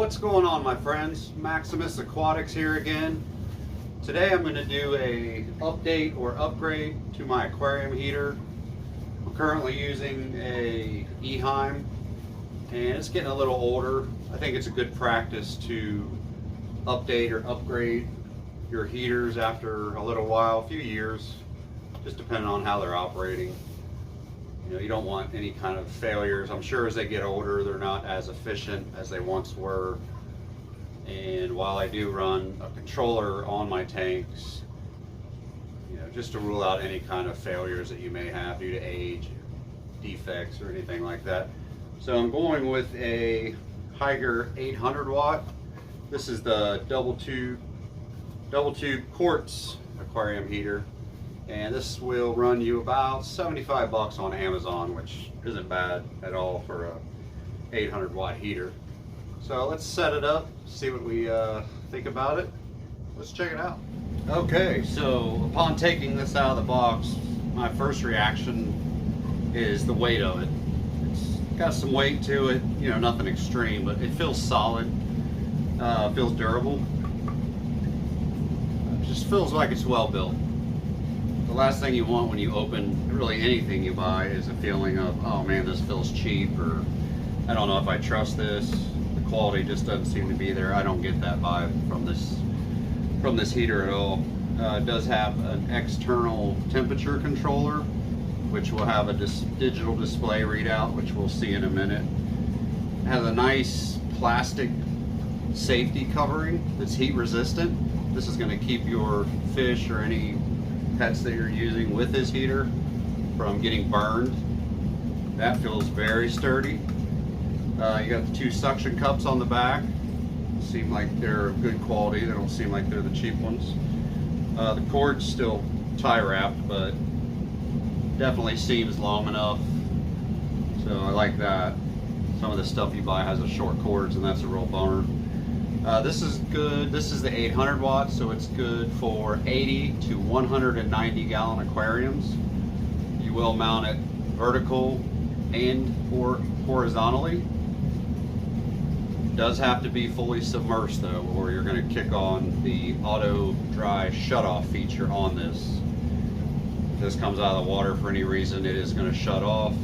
What's going on, my friends? Maximus Aquatics here again. Today I'm going to do a update or upgrade to my aquarium heater. I'm currently using a Eheim and it's getting a little older. I think it's a good practice to update or upgrade your heaters after a little while, a few years, just depending on how they're operating. You know, you don't want any kind of failures. I'm sure as they get older, they're not as efficient as they once were. And while I do run a controller on my tanks, you know, just to rule out any kind of failures that you may have due to age, defects, or anything like that. So I'm going with a Hygger 800 watt. This is the double tube Quartz aquarium heater. And this will run you about 75 bucks on Amazon, which isn't bad at all for a 800 watt heater. So let's set it up, see what we think about it. Let's check it out. Okay, so upon taking this out of the box, my first reaction is the weight of it. It's got some weight to it, you know, nothing extreme, but it feels solid, feels durable. It just feels like it's well built. The last thing you want when you open really anything you buy is a feeling of, oh man, this feels cheap, or I don't know if I trust this. The quality just doesn't seem to be there. I don't get that vibe from this heater at all. It does have an external temperature controller, which will have a digital display readout, which we'll see in a minute. It has a nice plastic safety covering that's heat resistant. This is going to keep your fish or any pets that you're using with this heater from getting burned. That feels very sturdy. You got the two suction cups on the back. Seem like they're of good quality. They don't seem like they're the cheap ones. The cord's still tie wrapped, but definitely seems long enough, so I like that. Some of the stuff you buy has a short cords, and that's a real bummer. This is good. This is the 800 watts, so it's good for 80 to 190 gallon aquariums. You will mount it vertical and or horizontally. It does have to be fully submersed though, or you're going to kick on the auto dry shutoff feature on this. If this comes out of the water for any reason, it is going to shut off.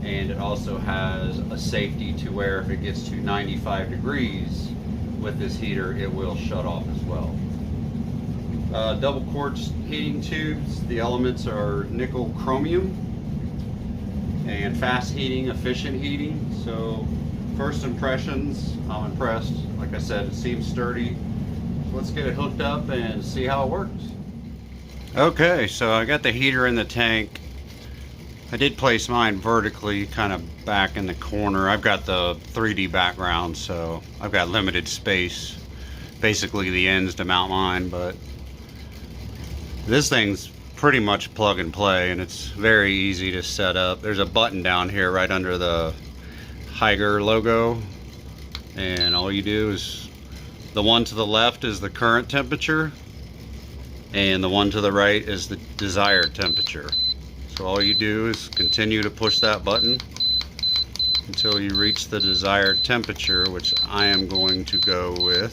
And it also has a safety to where if it gets to 95 degrees with this heater, it will shut off as well. Double quartz heating tubes. The elements are nickel chromium and fast heating, efficient heating. So first impressions, I'm impressed. Like I said, it seems sturdy. So let's get it hooked up and see how it works. Okay, so I got the heater in the tank. I did place mine vertically, kind of back in the corner. I've got the 3D background, so I've got limited space, basically the ends to mount mine, but this thing's pretty much plug and play, and it's very easy to set up. There's a button down here right under the Hygger logo, and all you do is, the one to the left is the current temperature, and the one to the right is the desired temperature. So all you do is continue to push that button until you reach the desired temperature, which I am going to go with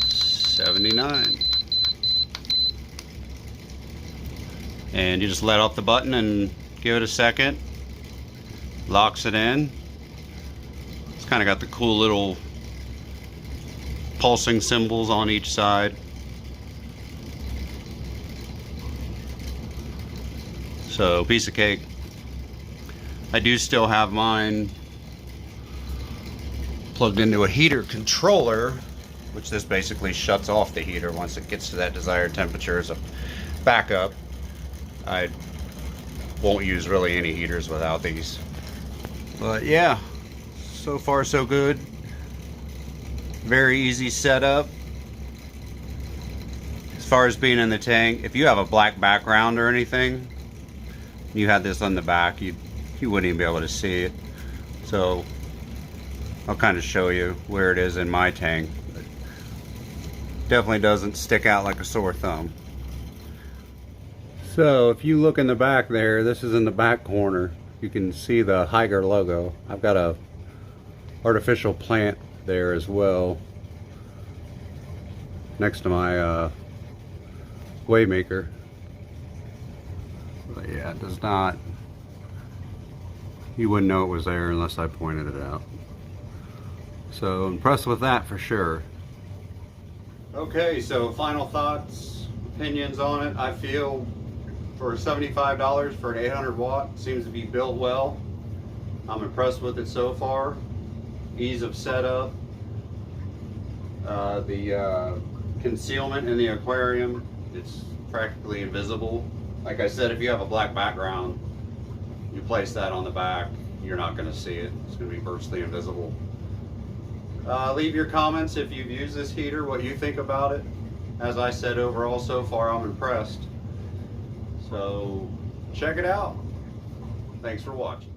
79. And you just let off the button and give it a second. Locks it in. It's kind of got the cool little pulsing symbols on each side. So, piece of cake. I do still have mine plugged into a heater controller, which this basically shuts off the heater once it gets to that desired temperature as a backup. I won't use really any heaters without these. But yeah, so far so good. Very easy setup. As far as being in the tank, if you have a black background or anything, you had this on the back, you wouldn't even be able to see it. So I'll kind of show you where it is in my tank. But definitely doesn't stick out like a sore thumb. So if you look in the back there, this is in the back corner. You can see the Hygger logo. I've got a artificial plant there as well, next to my Waymaker. But yeah, it does not, you wouldn't know it was there unless I pointed it out. So impressed with that for sure. Okay, so final thoughts, opinions on it. I feel for $75 for an 800 watt, seems to be built well. I'm impressed with it so far. Ease of setup. The concealment in the aquarium, it's practically invisible. Like I said, if you have a black background, you place that on the back, you're not going to see it. It's going to be virtually invisible. Leave your comments if you've used this heater, what you think about it. As I said, overall so far I'm impressed. So check it out. Thanks for watching.